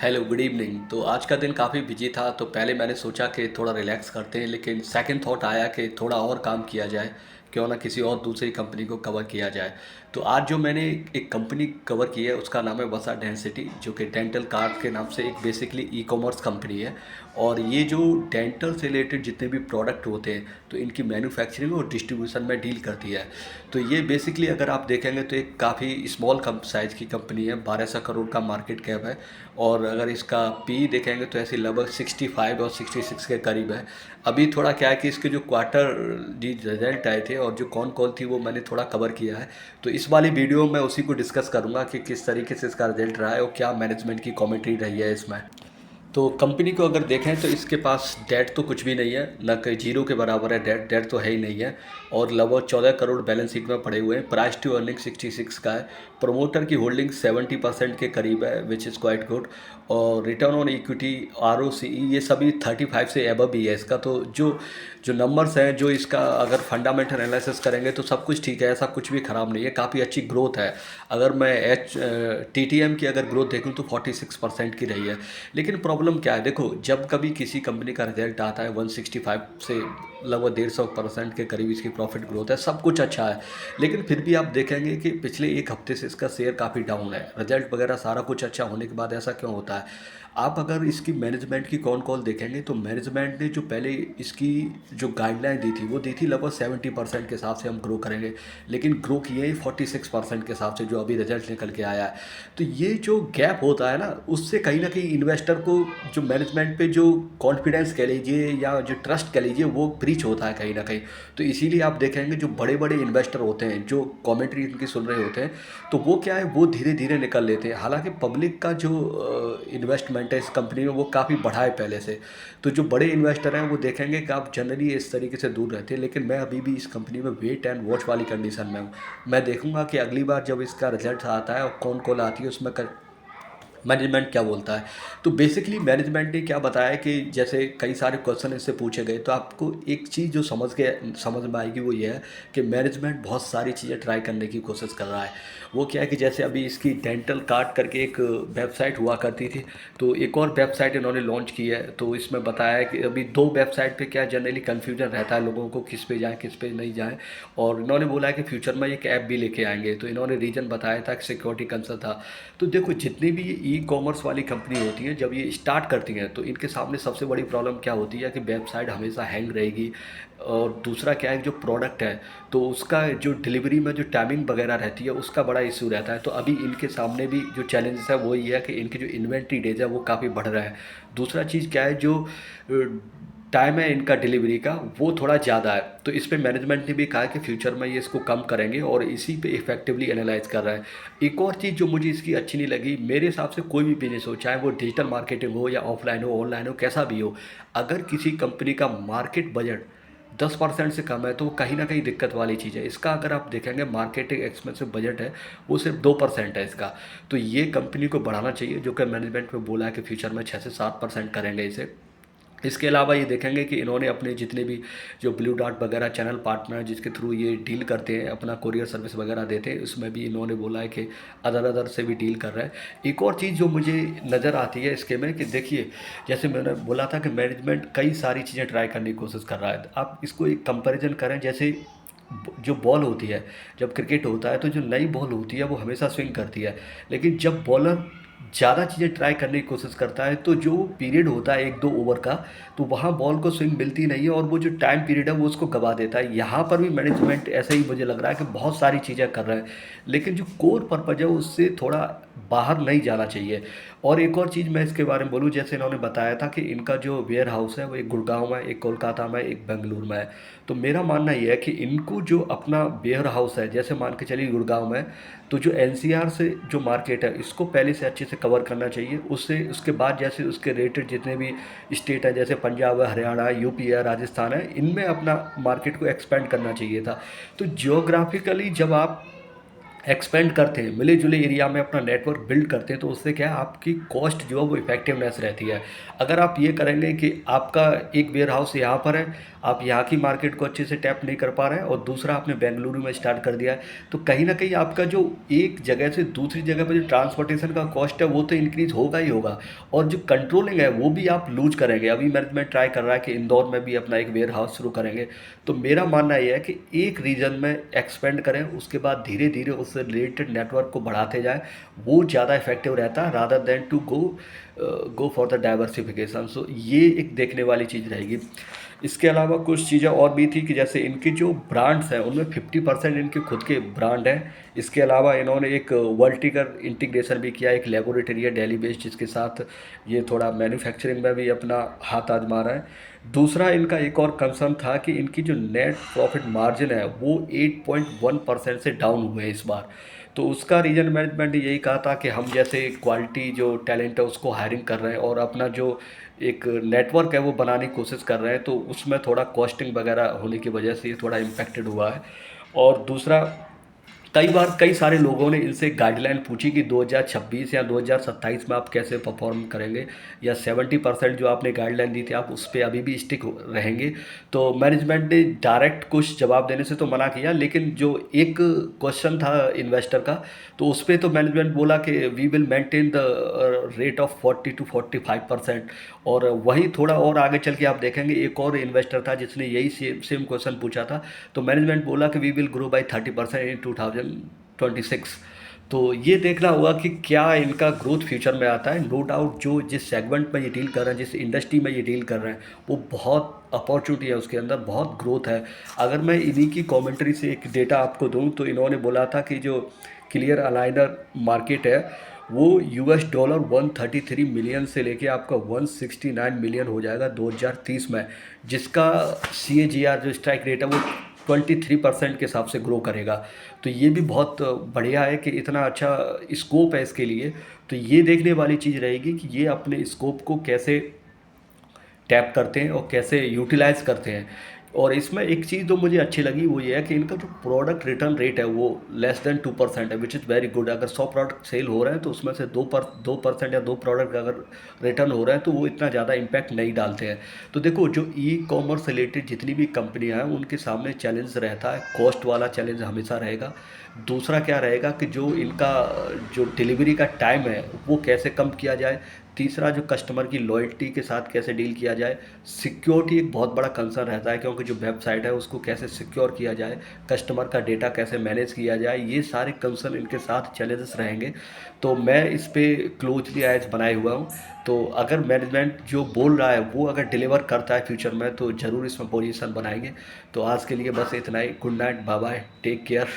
Hello good evening. तो आज का दिन काफ़ी बिजी था, तो पहले मैंने सोचा कि थोड़ा रिलैक्स करते हैं, लेकिन सेकंड थॉट आया कि थोड़ा और काम किया जाए, क्यों ना किसी और दूसरी कंपनी को कवर किया जाए। तो आज जो मैंने एक कंपनी कवर की है उसका नाम है वसा डेंसिटी, जो कि डेंटल कार्ड के नाम से एक बेसिकली ई कॉमर्स कंपनी है। और ये जो डेंटल से रिलेटेड जितने भी प्रोडक्ट होते हैं तो इनकी मैन्युफैक्चरिंग और डिस्ट्रीब्यूशन में डील करती है। तो ये बेसिकली अगर आप देखेंगे तो एक काफ़ी स्मॉल कम साइज़ की कंपनी है, 1200 करोड़ का मार्केट कैप है। और अगर इसका पी देखेंगे तो ऐसे लगभग 65 और 66 के करीब है। अभी थोड़ा क्या है कि इसके जो क्वार्टर जी रिजल्ट आए थे और जो कौन कौन थी वो मैंने थोड़ा कवर किया है। तो इस वाली वीडियो में उसी को डिस्कस करूंगा कि किस तरीके से इसका रिजल्ट रहा है और क्या मैनेजमेंट की कमेंट्री रही है इसमें। तो कंपनी को अगर देखें तो इसके पास डेट तो कुछ भी नहीं है, ना कि जीरो के बराबर है, डेट डेट तो है ही नहीं है। और लगभग 14 करोड़ बैलेंस शीट में पड़े हुए हैं। प्राइस टू अर्निंग 66 का है। प्रमोटर की होल्डिंग 70% के करीब है, विच इज़ क्वाइट गुड। और रिटर्न ऑन इक्विटी, आर ये सभी 35 से एबव ही है इसका। तो जो जो नंबर्स हैं, जो इसका अगर फंडामेंटल एनालिसिस करेंगे तो सब कुछ ठीक है, ऐसा कुछ भी ख़राब नहीं है, काफ़ी अच्छी ग्रोथ है। अगर मैं TTM की अगर ग्रोथ देखूँ तो 46% की रही है। लेकिन प्रॉब्लम क्या है, देखो जब कभी किसी कंपनी का रिजल्ट आता है 165 से लगभग 150% के करीब इसकी प्रॉफिट ग्रोथ है, सब कुछ अच्छा है। लेकिन फिर भी आप देखेंगे कि पिछले एक हफ्ते से इसका शेयर काफ़ी डाउन है। रिजल्ट वगैरह सारा कुछ अच्छा होने के बाद ऐसा क्यों होता है? आप अगर इसकी मैनेजमेंट की कौन कॉल देखेंगे तो मैनेजमेंट ने जो पहले इसकी जो गाइडलाइन दी थी वो दी थी लगभग 70% के हिसाब से हम ग्रो करेंगे। लेकिन ग्रो किए ही 46% के हिसाब से जो अभी रिजल्ट निकल के आया है। तो ये जो गैप होता है ना, उससे कहीं ना कहीं इन्वेस्टर को जो मैनेजमेंट पे जो कॉन्फिडेंस कह लीजिए या जो ट्रस्ट कह लीजिए वो ब्रीच होता है कहीं ना कहीं। तो इसीलिए आप देखेंगे जो बड़े बड़े इन्वेस्टर होते हैं जो कमेंट्री इनकी सुन रहे होते हैं, तो वो क्या है, वो धीरे धीरे निकल लेते हैं। हालांकि पब्लिक का जो इन्वेस्टमेंट है इस कंपनी में वो काफ़ी बढ़ा है पहले से। तो जो बड़े इन्वेस्टर हैं वो देखेंगे कि आप जनरली इस तरीके से दूर रहते हैं, लेकिन मैं अभी भी इस कंपनी में वेट एंड वॉच वाली कंडीशन में हूँ। मैं देखूंगा कि अगली बार जब इसका रिजल्ट आता है और कौन कॉल आती है उसमें मैनेजमेंट क्या बोलता है। तो बेसिकली मैनेजमेंट ने क्या बताया कि जैसे कई सारे क्वेश्चन इससे पूछे गए, तो आपको एक चीज़ जो समझ में आएगी वो ये है कि मैनेजमेंट बहुत सारी चीज़ें ट्राई करने की कोशिश कर रहा है। वो क्या है कि जैसे अभी इसकी डेंटल कार्ड करके एक वेबसाइट हुआ करती थी, तो एक और वेबसाइट इन्होंने लॉन्च की है। तो इसमें बताया है कि अभी दो वेबसाइट पे क्या जनरली कन्फ्यूजन रहता है लोगों को, किस पे जाएँ किस पे नहीं जाएँ। और इन्होंने बोला है कि फ्यूचर में एक ऐप भी लेके आएंगे। तो इन्होंने रीज़न बताया था कि सिक्योरिटी कंसर्न था। तो देखो जितनी भी ये ई कॉमर्स वाली कंपनी होती हैं जब ये स्टार्ट करती हैं तो इनके सामने सबसे बड़ी प्रॉब्लम क्या होती है कि वेबसाइट हमेशा हैंग रहेगी। और दूसरा क्या है, जो प्रोडक्ट है तो उसका जो डिलीवरी में जो टाइमिंग वगैरह रहती है उसका बड़ा इशू रहता है। तो अभी इनके सामने भी जो चैलेंजेस है वो ये है कि इनकी जो इन्वेंट्री डेज है वो काफ़ी बढ़ रहा है। दूसरा चीज़ क्या है, जो टाइम है इनका डिलीवरी का वो थोड़ा ज़्यादा है। तो इस पे मैनेजमेंट ने भी कहा कि फ्यूचर में ये इसको कम करेंगे और इसी पे इफेक्टिवली एनालाइज कर रहा है। एक और चीज़ जो मुझे इसकी अच्छी नहीं लगी, मेरे हिसाब से कोई भी बिजनेस हो, चाहे वो डिजिटल मार्केटिंग हो या ऑफलाइन हो ऑनलाइन हो कैसा भी हो, अगर किसी कंपनी का मार्केट बजट 10% से कम है तो वो कहीं ना कहीं दिक्कत वाली चीज़ है। इसका अगर आप देखेंगे मार्केटिंग एक्सपेंसिव बजट है वो सिर्फ 2% है इसका। तो ये कंपनी को बढ़ाना चाहिए, जो कि मैनेजमेंट में बोला है कि फ्यूचर में 6 से 7% करेंगे इसे। इसके अलावा ये देखेंगे कि इन्होंने अपने जितने भी जो ब्लू डार्ट वगैरह चैनल पार्टनर जिसके थ्रू ये डील करते हैं, अपना कोरियर सर्विस वगैरह देते हैं, उसमें भी इन्होंने बोला है कि अदर अदर से भी डील कर रहा है। एक और चीज़ जो मुझे नज़र आती है इसके में कि देखिए, जैसे मैंने बोला था कि मैनेजमेंट कई सारी चीज़ें ट्राई करने की कोशिश कर रहा है। आप इसको एक कंपैरिजन करें, जैसे जो बॉल होती है, जब क्रिकेट होता है तो जो नई बॉल होती है वो हमेशा स्विंग करती है। लेकिन जब बॉलर ज़्यादा चीज़ें ट्राई करने की कोशिश करता है तो जो पीरियड होता है 1-2 ओवर का, तो वहाँ बॉल को स्विंग मिलती नहीं है और वो जो टाइम पीरियड है वो उसको गवा देता है। यहाँ पर भी मैनेजमेंट ऐसा ही मुझे लग रहा है कि बहुत सारी चीज़ें कर रहा है, लेकिन जो कोर पर्पज़ है उससे थोड़ा बाहर नहीं जाना चाहिए। और एक और चीज़ मैं इसके बारे में बोलूँ, जैसे इन्होंने बताया था कि इनका जो वेयर हाउस है वो एक गुड़गांव में, एक कोलकाता में, एक बेंगलुरु में है। तो मेरा मानना ये है कि इनको जो अपना वेयर हाउस है, जैसे मान के चलिए गुड़गांव में, तो जो NCR से जो मार्केट है इसको पहले से अच्छे से कवर करना चाहिए। उससे उसके बाद जैसे उसके रिलेटेड जितने भी स्टेट है, जैसे पंजाब है, हरियाणा है, यूपी है, राजस्थान है, इनमें अपना मार्केट को एक्सपेंड करना चाहिए था। तो जियोग्राफिकली जब आप एक्सपेंड करते हैं, मिले जुले एरिया में अपना नेटवर्क बिल्ड करते हैं, तो उससे क्या है, आपकी कॉस्ट जो है वो इफेक्टिवनेस रहती है। अगर आप ये करेंगे कि आपका एक वेयर हाउस यहाँ पर है, आप यहाँ की मार्केट को अच्छे से टैप नहीं कर पा रहे हैं, और दूसरा आपने बेंगलुरु में स्टार्ट कर दिया है, तो कहीं ना कहीं आपका जो एक जगह से दूसरी जगह पर जो ट्रांसपोर्टेशन का कॉस्ट है वो तो इंक्रीज होगा ही होगा, और जो कंट्रोलिंग है वो भी आप लूज करेंगे। अभी मैनेजमेंट ट्राई कर रहा है कि इंदौर में भी अपना एक वेयर हाउस शुरू करेंगे। तो मेरा मानना यह है कि एक रीजन में एक्सपेंड करें, उसके बाद धीरे धीरे उससे रिलेटेड नेटवर्क को बढ़ाते जाएं, वो ज़्यादा इफेक्टिव रहता है rather than to go for the diversification. So ये एक देखने वाली चीज़ रहेगी। इसके अलावा कुछ चीज़ें और भी थी कि जैसे इनके जो ब्रांड्स हैं उनमें 50% इनके खुद के ब्रांड हैं। इसके अलावा इन्होंने एक वर्टिकल इंटीग्रेशन भी किया, एक लेबोरेटरी है दिल्ली बेस्ड जिसके साथ ये थोड़ा मैन्युफैक्चरिंग में भी अपना हाथ आजमा रहा है। दूसरा इनका एक और कंसर्न था कि इनकी जो नेट प्रॉफिट मार्जिन है वो 8.1% से डाउन हुए हैं इस बार। तो उसका रीजन मैनेजमेंट ने यही कहा था कि हम जैसे क्वालिटी जो टैलेंट है उसको हायरिंग कर रहे हैं, और अपना जो एक नेटवर्क है वो बनाने की कोशिश कर रहे हैं, तो उसमें थोड़ा कॉस्टिंग वगैरह होने की वजह से ये थोड़ा इम्पेक्टेड हुआ है। और दूसरा, कई बार कई सारे लोगों ने इनसे गाइडलाइन पूछी कि 2026 या 2027 में आप कैसे परफॉर्म करेंगे, या 70% जो आपने गाइडलाइन दी थी आप उस पर अभी भी स्टिक रहेंगे। तो मैनेजमेंट ने डायरेक्ट कुछ जवाब देने से तो मना किया, लेकिन जो एक क्वेश्चन था इन्वेस्टर का, तो उस पर तो मैनेजमेंट बोला कि we will maintain the rate of 40 to 45%। और वही थोड़ा और आगे चल के आप देखेंगे एक और इन्वेस्टर था जिसने यही सेम क्वेश्चन पूछा था, तो मैनेजमेंट बोला कि वी विल ग्रो बाई 30% इन 2026। तो ये देखना होगा कि क्या इनका ग्रोथ फ्यूचर में आता है। नो डाउट जो जिस सेगमेंट में ये डील कर रहे हैं, जिस इंडस्ट्री में ये डील कर रहे हैं, वो बहुत अपॉर्चुनिटी है, उसके अंदर बहुत ग्रोथ है। अगर मैं इन्हीं की कमेंट्री से एक डेटा आपको दूं तो इन्होंने बोला था कि जो क्लियर अलाइनर मार्केट है वो $133 मिलियन से लेके आपका 169 मिलियन हो जाएगा 2030 में, जिसका CAGR जो स्ट्राइक रेट है वो 23% के हिसाब से ग्रो करेगा। तो ये भी बहुत बढ़िया है कि इतना अच्छा स्कोप है इसके लिए। तो ये देखने वाली चीज़ रहेगी कि ये अपने स्कोप को कैसे टैप करते हैं और कैसे यूटिलाइज करते हैं। और इसमें एक चीज़ जो मुझे अच्छी लगी वो ये है कि इनका जो प्रोडक्ट रिटर्न रेट है वो लेस देन 2% है, विच इज़ वेरी गुड। अगर 100 प्रोडक्ट सेल हो रहे हैं तो उसमें से 2% या 2 प्रोडक्ट अगर रिटर्न हो रहे हैं तो वो इतना ज़्यादा इम्पैक्ट नहीं डालते हैं। तो देखो जो ई कॉमर्स रिलेटेड जितनी भी कंपनियां हैं उनके सामने चैलेंज रहता है, कॉस्ट वाला चैलेंज हमेशा रहेगा। दूसरा क्या रहेगा कि जो इनका जो डिलीवरी का टाइम है वो कैसे कम किया जाए। तीसरा जो कस्टमर की लॉयल्टी के साथ कैसे डील किया जाए। सिक्योरिटी एक बहुत बड़ा कंसर्न रहता है, क्योंकि जो वेबसाइट है उसको कैसे सिक्योर किया जाए, कस्टमर का डेटा कैसे मैनेज किया जाए, ये सारे कंसर्न इनके साथ चैलेंजेस रहेंगे। तो मैं इस पर क्लोजली आइज बनाए हुआ हूँ। तो अगर मैनेजमेंट जो बोल रहा है वो अगर डिलीवर करता है फ्यूचर में तो ज़रूर इसमें पोजीशन बनाएंगे। तो आज के लिए बस इतना ही। Good night, bye bye, take care.